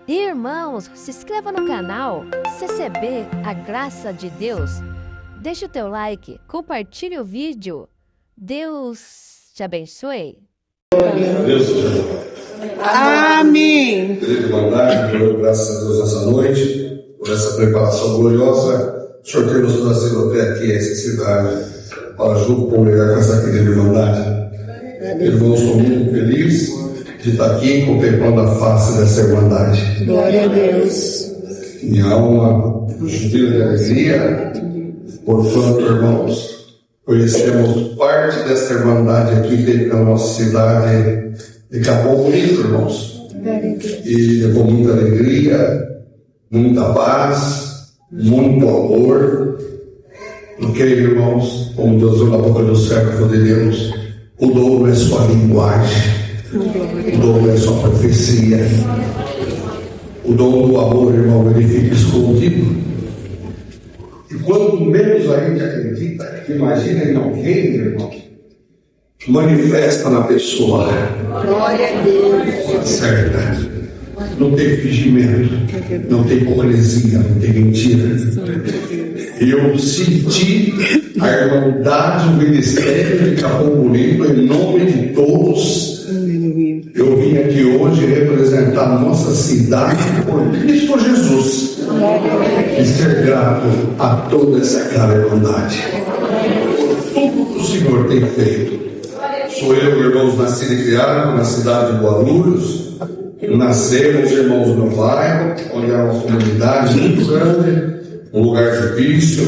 Irmãos, se inscreva no canal CCB, a graça de Deus. Deixe o teu like, compartilhe o vídeo. Deus te abençoe. Deus te abençoe. Amém. Querido irmandade, graças a Deus nessa noite, por essa preparação gloriosa. O Senhor tem nos trazido até aqui, essa cidade, para junto congregar com essa querida irmandade. Irmãos, estou muito feliz de estar aqui contemplando a face dessa irmandade. Glória a Deus. Minha alma jubila de alegria, porquanto, irmãos, conhecemos parte dessa irmandade aqui dentro da nossa cidade de Capão Bonito, irmãos. E com muita alegria, muita paz, muito amor. Porque, irmãos, como Deus viu na boca do servo de Deus, o dom é sua linguagem, o dom é sua profecia. O dom do amor, irmão, ele fica escondido. E quanto menos a gente acredita, imagina em alguém, irmão, manifesta na pessoa. Glória a Deus. Certa. Não tem fingimento, não tem hipocrisia, não tem mentira. Eu senti a irmandade, o ministério de Capão Bonito, em nome de todos. Eu vim aqui hoje representar a nossa cidade por Cristo Jesus e ser grato a toda essa cara irmandade por tudo que o Senhor tem feito. Sou eu, irmãos, nascido e criado na cidade de Guarulhos. Nascemos, irmãos, no bairro, onde era uma comunidade muito grande, um lugar difícil,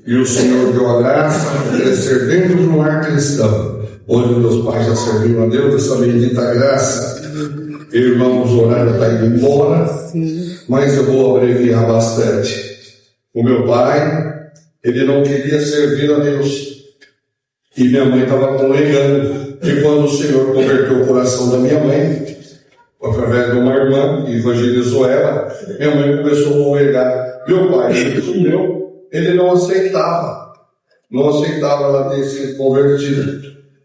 e o Senhor deu a graça de crescer dentro de um lar cristão, onde meus pais já serviram a Deus essa bendita graça. Irmãos, o horário está indo embora, mas eu vou abreviar bastante. O meu pai, ele não queria servir a Deus, e minha mãe estava congregando. E quando o Senhor converteu o coração da minha mãe, através de uma irmã que evangelizou ela, minha mãe começou a congregar. Meu pai, ele não aceitava ela ter sido convertida.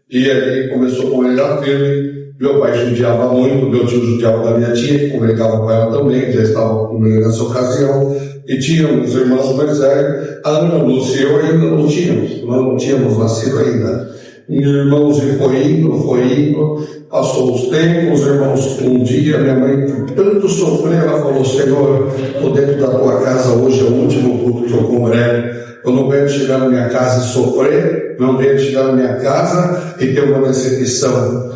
E aí começou a congregar firme. Meu pai judiava muito, meu tio judiava da minha tia, que congregava com ela também, já estava comigo nessa ocasião. E tínhamos irmãos mais velhos, a Ana Lúcia e eu ainda não tínhamos nascido ainda. E irmãos, e foi indo, passou os tempos, irmãos. Um dia minha mãe, por tanto sofrer, ela falou: Senhor, estou dentro da tua casa hoje, é o último culto que eu congrego. Eu não venho chegar na minha casa e sofrer, não venho chegar na minha casa e ter uma decepção.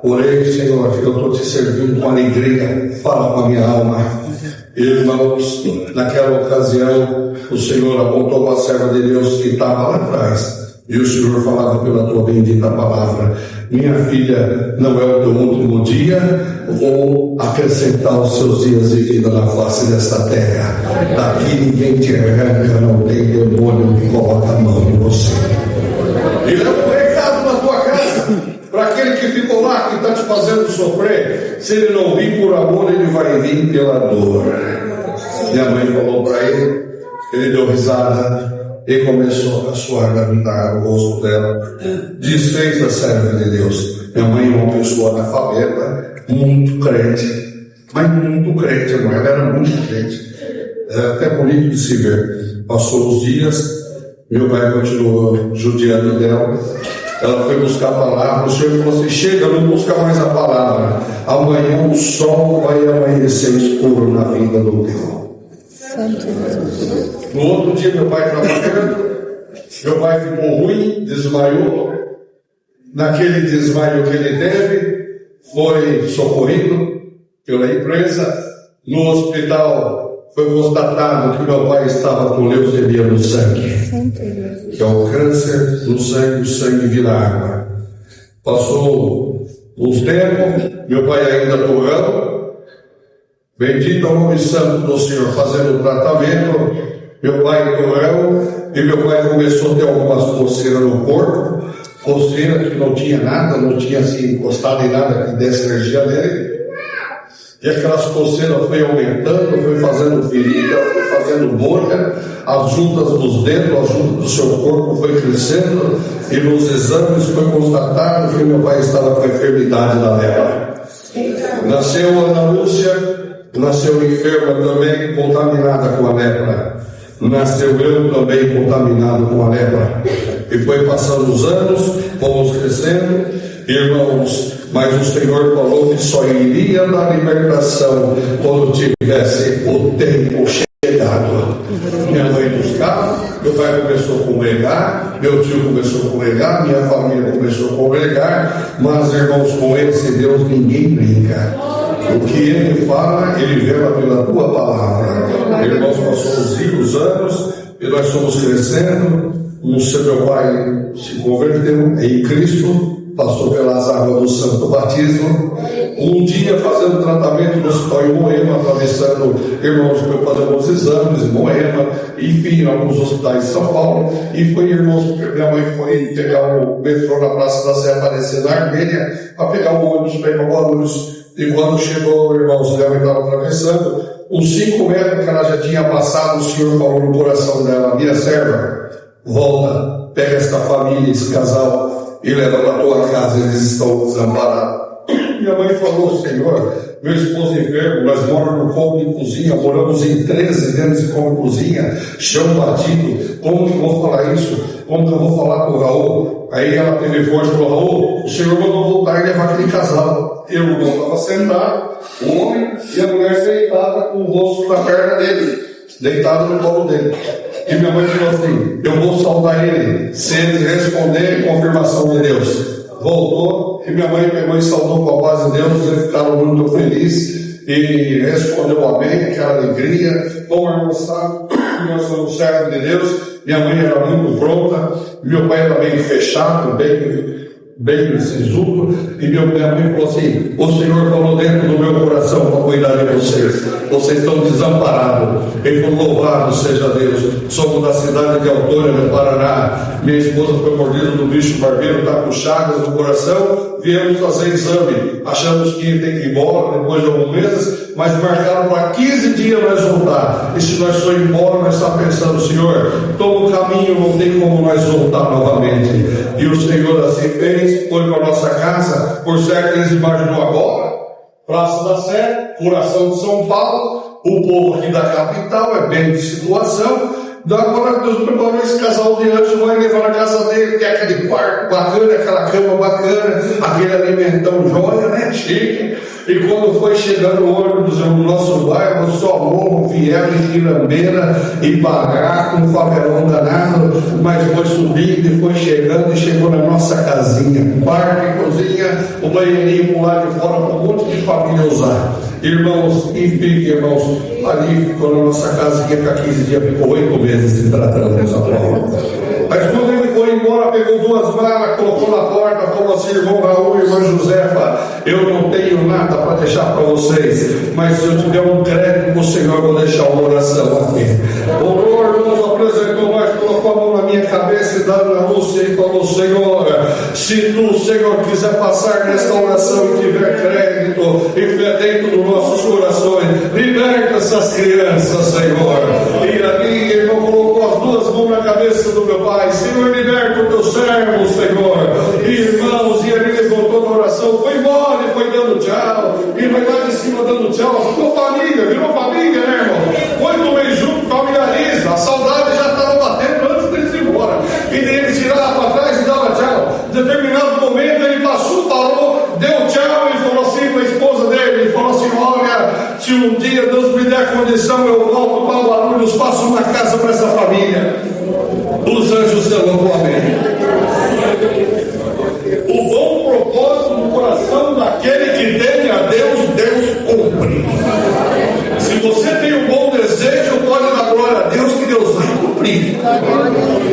Porém, Senhor, eu estou te servindo com alegria, fala com a minha alma. Irmãos, naquela ocasião, o Senhor apontou uma serva de Deus que estava lá atrás. E o Senhor falava pela tua bendita palavra: minha filha, não é o teu último dia, vou acrescentar os seus dias de vida na face desta terra. Daqui ninguém te arranca, não tem demônio que coloca a mão em você. E leva um recado na tua casa, para aquele que ficou lá, que está te fazendo sofrer. Se ele não vir por amor, ele vai vir pela dor. Minha mãe falou para ele deu risada. E começou a suar o rosto dela. Desfez a serva de Deus. Minha mãe é uma pessoa analfabeta, muito crente, mas muito crente, irmão. Ela era muito crente. Era até bonito de se ver. Passou os dias, meu pai continuou judiando dela. Ela foi buscar a palavra. O Senhor falou assim: chega, não busca mais a palavra. Amanhã o sol vai amanhecer escuro na vida do teu. No outro dia meu pai trabalhando, meu pai ficou ruim, desmaiou. Naquele desmaio que ele teve, foi socorrido pela empresa. No hospital foi constatado que meu pai estava com leucemia no sangue, que é o câncer no sangue, o sangue vira água. Passou uns tempos, meu pai ainda torrando. Bendito é o nome santo do Senhor, fazendo o tratamento. Meu pai doeu e meu pai começou a ter algumas coceiras no corpo, coceira que não tinha nada, não tinha assim encostado em nada que desse energia dele. E aquelas coceiras foi aumentando, foi fazendo ferida, foi fazendo bolha, as juntas dos dedos, as juntas do seu corpo foi crescendo, e nos exames foi constatado que meu pai estava com a enfermidade da lepra. Nasceu a Ana Lúcia. nasceu enferma também, contaminada com a lepra. Nasceu eu também contaminado com a lepra. E foi passando os anos, fomos crescendo, irmãos, mas o Senhor falou que só iria dar libertação quando tivesse o tempo chegado. Minha mãe buscava, meu pai começou a congregar, meu tio começou a congregar, minha família começou a congregar, mas, irmãos, com esse Deus ninguém brinca. O que Ele fala, Ele vela pela tua palavra. Irmãos, passou os anos e nós fomos crescendo. O meu pai se converteu em Cristo, passou pelas águas do Santo Batismo. Um dia, fazendo tratamento no hospital em Moema, atravessando, irmãos, foi fazer alguns exames em Moema, enfim, em alguns hospitais de São Paulo. E foi, irmãos, minha mãe foi pegar o metrô na Praça da Sé Aparecida na Armênia, para pegar o ônibus para ir para Guarulhos. E quando chegou, irmãos, minha mãe estava atravessando, uns 5 metros que ela já tinha passado, o Senhor falou no coração dela: minha serva, volta, pega esta família, esse casal, e leva para a tua casa, eles estão desamparados. Minha mãe falou: Senhor, meu esposo enfermo, nós moramos no cômodo de cozinha, moramos em 13 dentro de cômodo de cozinha, chão batido, como que eu vou falar isso? Como que eu vou falar com o Raul? Aí ela teve força e falou: Raul, o Senhor mandou voltar e levar aquele casal. Eu não estava sentado, o homem e a mulher deitada com o rosto na perna dele, deitado no colo dele. E minha mãe falou assim: eu vou saudar ele, se ele responder confirmação de Deus. Voltou, e minha mãe pegou e saudou com a paz de Deus. Eles ficaram muito felizes e respondeu amém, aquela alegria. Bom, irmão, sabe, nós somos servos de Deus. Minha mãe era muito pronta, meu pai era bem fechado, bem sisudo, e minha mãe falou assim: o Senhor falou dentro do meu coração para cuidar de vocês estão desamparados. Ele falou: louvado seja Deus, somos da cidade de Autônia, no Paraná, minha esposa foi mordida do bicho barbeiro, está com chagas no coração, viemos fazer exame, achamos que ia ter que ir embora depois de alguns meses, mas marcaram para 15 dias nós voltar, e se nós for embora, nós estamos pensando: Senhor, toma o caminho, não tem como nós voltar novamente. E o Senhor assim fez, foi para a nossa casa. Por certo, eles imaginou agora, Praça da Sé, coração de São Paulo, o povo aqui da capital, é bem de situação. Agora Deus preparou esse casal de anjos, vai levar na casa dele, tem aquele quarto bacana, aquela cama bacana, aquele alimentão jóia, né, chique. E quando foi chegando o ônibus no nosso bairro, só morro, fiel e filambeira e barraco, um favelão danado, mas foi subindo e foi chegando e chegou na nossa casinha, quarto e cozinha, o banheirinho por lá de fora para um monte de família usar. Irmãos, enfim, irmãos, ali ficou na nossa casinha, que há 15 dias ficou 8 meses se tratando dessa prova. Mas quando ele foi embora, pegou 2 malas, colocou na porta, falou assim: irmão Raul, irmã Josefa, eu não tenho nada para deixar para vocês, mas se eu tiver um crédito, o Senhor vou deixar uma oração aqui. Orou, irmãos, apresentou mais, colocou a mão na minha cabeça e dando na Lúcia e falou: Senhor, se tu, Senhor, quiser passar nesta oração e tiver crédito e fé dentro dos nossos corações, liberta essas crianças, Senhor. E ali, irmão, colocou as 2 mãos na cabeça do meu pai: Senhor, liberta o teu servo, Senhor. E, irmãos, e ele levantou na oração, foi embora e foi dando tchau, e vai lá de cima dando tchau. Ficou família, virou família, né, irmão? Foi do meio junto, familiariza, a saudade já estava batendo antes deles ir embora. E ele tirava para trás e dava tchau. Em determinado momento ele passou, parou, deu tchau e falou assim para a esposa dele: ele falou assim: olha, se um dia Deus me der condição, eu volto para Guarulhos, faço uma casa para essa família. Os anjos serão o amém. O bom propósito do coração daquele que teme a Deus, Deus cumpre. Se você tem um bom desejo, pode dar glória a Deus, que Deus vai cumprir.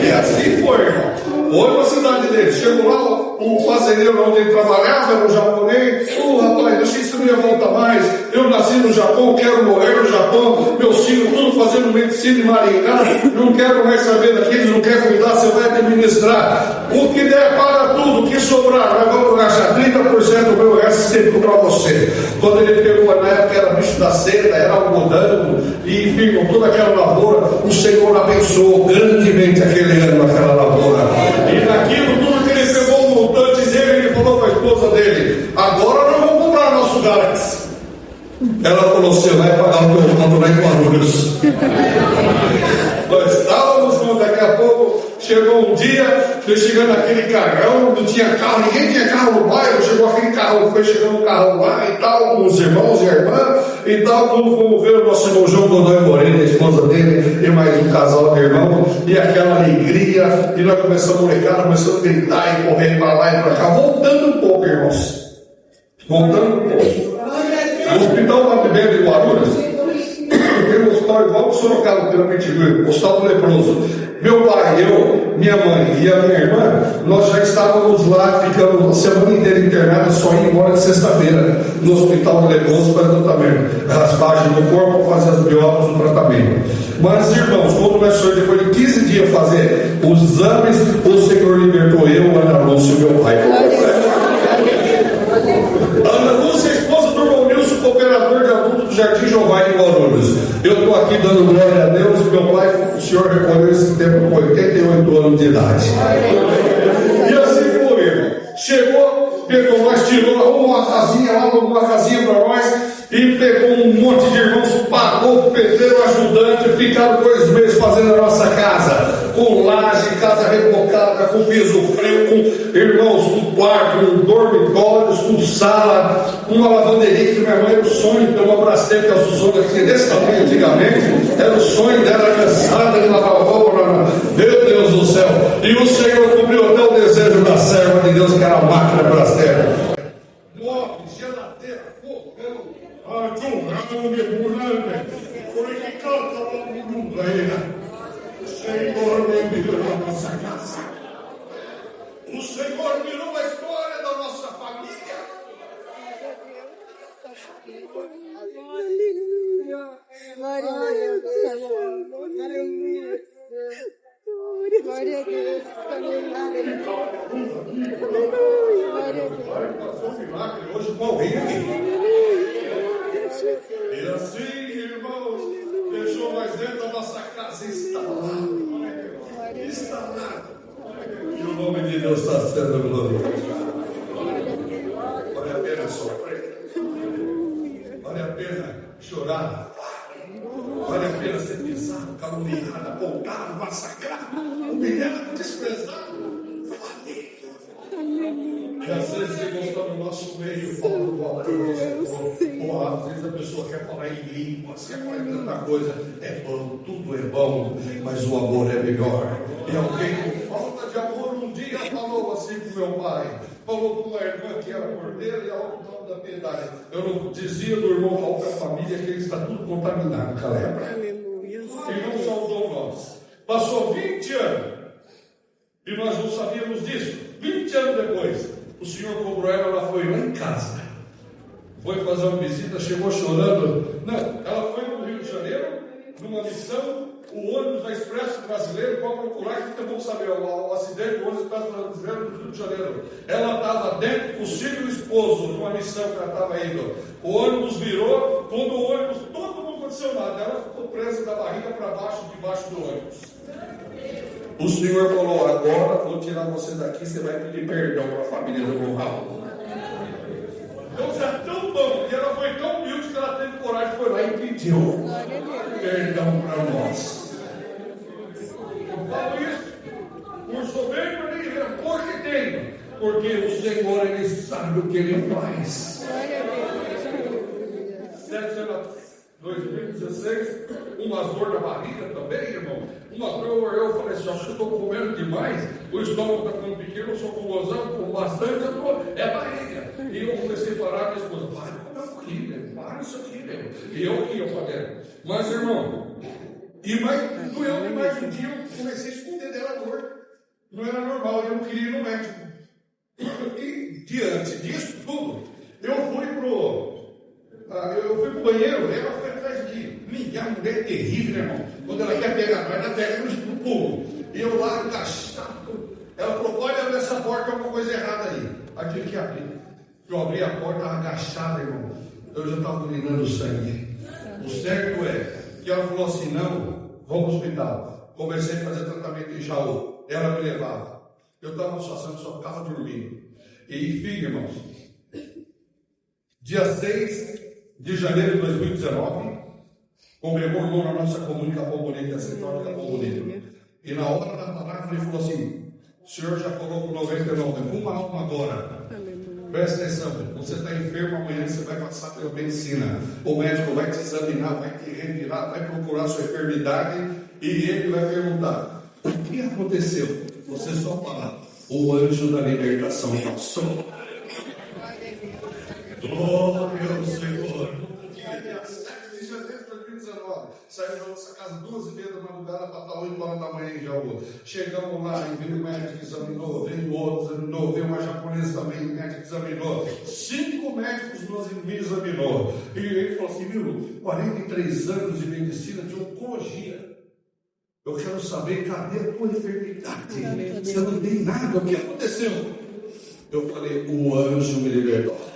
E assim foi, irmão. Foi para a cidade dele. Chegou lá, o fazendeiro onde ele trabalhava, era um japonês. Rapaz, eu achei que você não ia voltar mais. Eu nasci no Japão, quero morrer no Japão. Meus filhos tudo fazendo medicina em Maringá. Não quero mais saber daqueles, não quero cuidar, você vai administrar. O que der, para tudo, o que sobrar, nós vamos gastar 30% do meu resto sempre para você. Quando ele pegou, na época era bicho da seda, era algodão, e enfim, com toda aquela lavoura, o Senhor abençoou grandemente aquele ano, aquela lavoura. E naquilo tudo que ele pegou o montante dele, ele falou para a esposa dele: agora nós vamos comprar nosso Galaxy. Ela falou: você vai pagar o meu ponto lá em Guarulhos. Nós estávamos, daqui a pouco chegou um dia, foi chegando aquele carrão, não tinha carro, ninguém tinha carro no bairro, chegou aquele carro, foi chegando um carro lá e tal, com os irmãos e a irmã e tal, quando fomos ver o nosso irmão João Godoy Moreno, a esposa dele, e mais um casal de irmão, e aquela alegria, e nós começamos a molecada, começamos a gritar e correr para lá e para cá, voltando um pouco, irmãos, voltando um pouco. O hospital Padre Bento de Guarulhos tem um hospital igual o Sorocaba, pela Pitiguí, o hospital do leproso. Meu pai, eu, minha mãe e a minha irmã, nós já estávamos lá, ficamos a semana inteira internada, só indo embora de sexta-feira, no hospital do leproso para tratamento, raspagem do corpo, fazer as biópsias do tratamento. Mas, irmãos, quando nós fomos, depois de 15 dias fazer os exames, o Senhor libertou eu, Ana Lúcia e meu pai. Ana Lúcia, esposa do irmão Nilson, cooperador de adultos do Jardim Jeová em Guarulhos. Eu estou aqui dando glória a Deus. Meu pai, o senhor recolheu esse tempo com 88 anos de idade. E assim foi, irmão. Chegou, pegou nós, tirou uma casinha lá, uma casinha para nós, e pegou um monte de irmãos, pagou o pedreiro ajudante, ficaram 2 meses fazendo a nossa casa, com laje, casa rebocada, com piso frio, com irmãos, com quarto, com dormitórios, com sala, com uma lavanderia que minha mãe era o sonho de ter uma bracete que a Suzona tinha desse tamanho antigamente, era o sonho dela, cansada de lavar roupa, meu Deus do céu, e o Senhor cumpriu até o desejo da serva de Deus, que era a máquina brasileira. Móvel, geladeira, fogão, Senhor me virou a nossa casa. O Senhor virou a história da nossa família. Glória a Deus. Glória a Deus. Passou um milagre hoje com alguém aqui. E assim, irmãos, deixou mais dentro da nossa casa instalado. Instalado. E o nome de Deus está sendo glorificado. Vale a pena sofrer. Vale a pena chorar. Vale a pena ser pisado, caluniado, apontado, massacrado, humilhado, desprezado. Vale. E às vezes você está no nosso meio, falando bola para você. Às vezes a pessoa quer falar em línguas, quer falar em tanta coisa. É bom, tudo é bom, mas o amor é melhor. E alguém com falta de amor um dia falou assim com meu pai. Falou com uma irmã que era cordeira e a outra da piedade. Eu não dizia do irmão Raul da família que ele está tudo contaminado com a lepra. Ele não saudou nós. Passou 20 anos e nós não sabíamos disso. 20 anos depois, o Senhor cobrou ela foi lá em casa. Foi fazer uma visita, chegou chorando. Não, ela foi no Rio de Janeiro, numa missão. O ônibus da Expresso Brasileiro, para procurar, que tem que saber, o acidente do ônibus Expresso Brasileiro do Rio de Janeiro. Ela estava dentro com o filho e o esposo, numa missão que ela estava indo. O ônibus virou, quando o ônibus, todo mundo aconteceu nada. Ela ficou presa da barriga para baixo, debaixo do ônibus. O Senhor falou: agora vou tirar você daqui, você vai pedir perdão para a família do meu Raul. Então isso é tão bom, e ela foi tão humilde que ela teve coragem, foi lá e pediu perdão para nós. Eu falo isso por soberba nem rancor que tenho, porque o Senhor, Ele sabe o que Ele faz. 7 anos, 2016, umas dor na barriga também, irmão. Uma dor, eu falei assim: acho que eu estou comendo demais, o estômago está ficando pequeno, eu sou com gozando, com bastante, é barriga. E eu comecei a parar, minha esposa: para de comer um pouquinho, para isso aqui, meu. E eu aqui, eu falei. Mas, irmão, doeu demais. Um dia eu comecei a esconder dela a dor. Não era normal, eu não queria ir no médico. E diante disso tudo, eu fui pro banheiro, ela foi atrás de mim. Minha mulher é terrível, né, irmão? Quando ela quer pegar nós, ela pega no pulo. E eu lá, agachado. Ela falou: pode abrir essa porta, tem alguma coisa errada aí. Aí tive que abrir. Eu abri a porta, estava agachado, irmão. Eu já estava urinando sangue. O certo é que ela falou assim: não, vamos ao hospital. Comecei a fazer tratamento em Jaú. Ela me levava. Eu estava numa situação que só ficava dormindo. E filho, irmãos, dia 6 de janeiro de 2019, congregou irmão na nossa comunidade Capão Bonito, a Central de Capão Bonito. E na hora da palavra ele falou assim: o senhor já falou com 99, uma alma agora. Presta atenção, você está enfermo, amanhã você vai passar pela medicina. O médico vai te examinar, vai te revirar, vai procurar sua enfermidade e ele vai perguntar: o que aconteceu? Você só fala: o anjo da libertação passou. Glória ao Senhor. Dia 7 de janeiro de 2019, saímos da nossa casa 2h30 da madrugada para estar 8 horas da manhã em Jaú. Chegamos lá e veio o médico que examinou, veio o outro examinou, veio uma japonesa também, o médico examinou. 5 médicos me examinou. E ele falou assim: viu, 43 anos de medicina de oncologia. Eu quero saber, cadê a tua enfermidade? Você não tem nada, o que aconteceu? Eu falei: o anjo me libertou.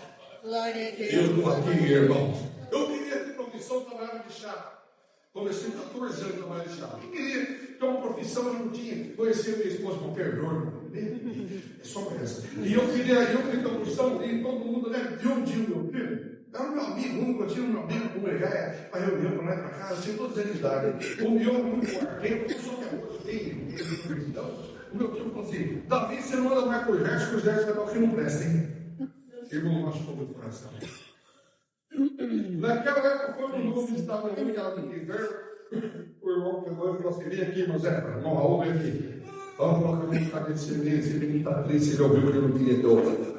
Glória a Deus. Eu estou aqui, irmão. Eu queria ter profissão de trabalhar de chá. Comecei com 14 anos a trabalhar de chá. Eu queria ter uma profissão, eu não tinha. Conheci a minha esposa, com perdão. É só para essa. E eu queria ter uma profissão, e todo mundo, né? De onde o meu filho? Era o meu amigo, único, eu tinha um amigo para congregar, para reunião, para lá e para cá, eu tinha todos eles de idade. O meu muito quarteiro, eu sou que é então, o meu tio falou assim: Davi, você não anda mais com o exército, que o exército vai dar o que não presta, hein? Irmão, machucou meu coração. Naquela época, quando o novo estava no inverno, o irmão pegou e falou assim: vem aqui, meu Zé, irmão Raul, vem aqui. Vamos colocar a mão na cabeça dele, esse menino está triste, ele ouviu que ele não queria ter ouvido.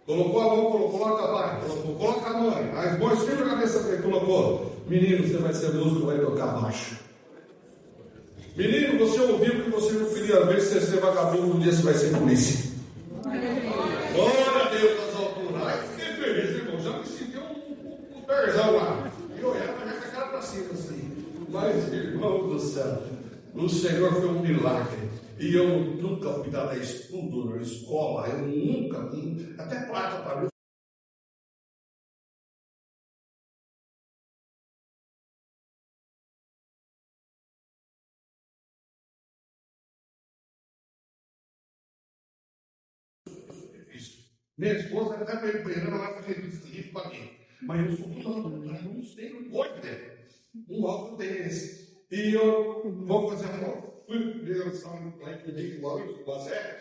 Colocou a mão, colocou lá a pai, coloca a mãe, as mãos sempre na cabeça dele, colocou: menino, você vai ser músico, vai tocar baixo. Menino, você ouviu que você não queria ver, se você ser vagabundo, um dia você vai ser polícia. Glória a Deus nas alturas. Ai, fiquei feliz, irmão. Já me senti um perzão lá. E eu olhava já com a cara para cima assim. Mas, irmão do céu, o Senhor foi um milagre. E eu nunca fui dar estudo na escola. Eu nunca, até prata para mim. Minha esposa até me empreendendo, ela está feliz isso para mim. Mas eu sou tudo, eu não sei, não pode ter. Um alto tem esse. E eu vou fazer a prova. Fui ver o salão lá em Felipe, o Bazé.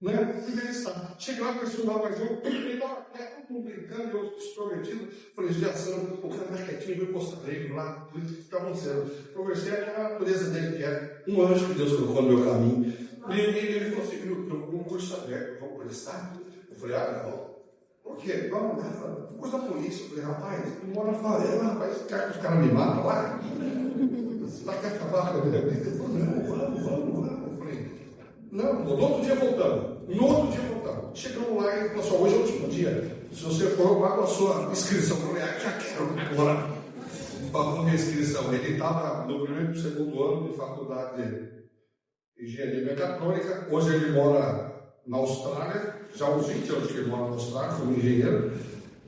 Né? Fui ver esse salão. Cheguei lá para estudar, mas eu estou brincando, eu exprometido. Falei: Giação, o cara mais quietinho, veio postar ele lá, estavam sendo. Conversei com a natureza dele, que é um anjo que Deus colocou no meu caminho. E ele falou assim: viu, eu vou um curso aberto, vamos prestar? Eu falei: não. Por quê? Vamos lá, curso da polícia. Eu falei: rapaz, eu moro na favela, rapaz, os caras me matam lá. Você vai querer acabar com a minha vida? Ele falou: não, vamos. Eu falei: não, no outro dia voltamos. Chegamos lá e ele falou assim: hoje é o último dia. Se você for, eu pago a sua inscrição. Eu falei: já quero agora. Pagou minha inscrição. Ele estava no primeiro e segundo ano de faculdade de engenharia mecatrônica. Hoje ele mora na Austrália, já há uns 20 anos que ele mora na Austrália como engenheiro,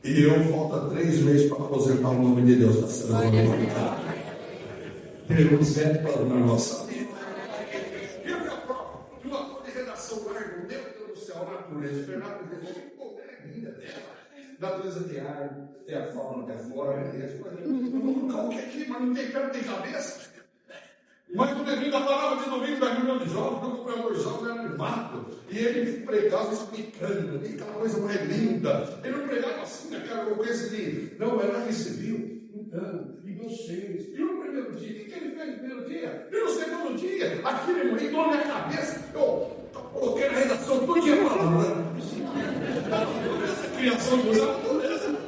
e eu falta 3 meses para aposentar. O nome de Deus está sendo glorificado. Deus é plano na nossa vida. E a minha prova, de uma cor de redação larga, meu Deus do céu, natureza, Fernando, é linda dela. Natureza tem ar, tem a fauna, tem a flora, o que é aqui, mas não tem pé, não tem cabeça. Mas o Nevinho da palavra de domingo da reunião de jovens, o pregador de jovens era animado, e ele pregava explicando, e aquela coisa mais linda. Ele não pregava assim, aquela coisa de, não, era recebido, então, e vocês. E no primeiro dia, o que ele fez no primeiro dia? E no segundo dia, aquilo me deu na minha cabeça, eu coloquei na redação, todo dia falando. Essa criação de natureza.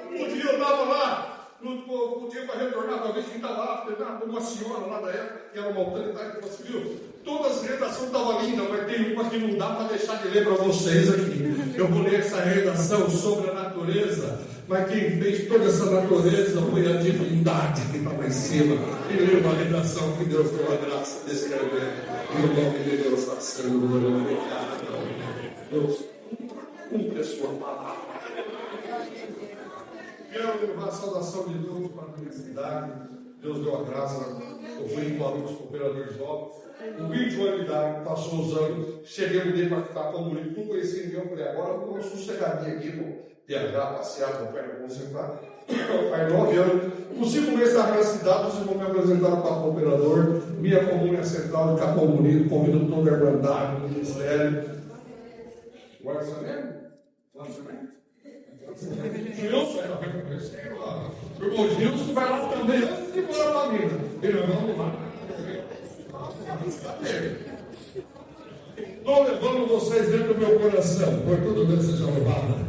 Um dia eu estava lá, no dia para retornar, talvez quem estava lá, uma senhora lá da época, que era uma autoridade, que você viu, todas as redações estavam lindas, mas tem uma que não dá para deixar de ler para vocês aqui. Eu vou ler essa redação sobre a natureza, mas quem fez toda essa natureza foi a divindade que estava em cima. E leu uma redação que Deus deu a graça de escrever. E o nome de Deus está sendo glorificado. Deus cumpre a sua palavra. Quero levar a saudação de Deus para a universidade. Deus deu a graça. Eu fui em Guarulhos com operadores novos. Com 21 anos de idade, passou os anos. Cheguei um dia para ficar como bonito. Não conhecia ninguém. Eu falei, agora eu vou sossegadinho aqui, vou viajar, passear, vou perto, concentrar. Faz 9 anos. Com 5 meses da cidade, vocês vão me apresentar para o operador. Minha comuna central de Capão Bonito, convido toda a Irmandade, do Ministério. Guarda essa mesmo? Gilson, o irmão Gilson vai lá também antes de morar para a vida. Vamos lá. Estou levando vocês dentro do meu coração. Por tudo Deus seja louvado.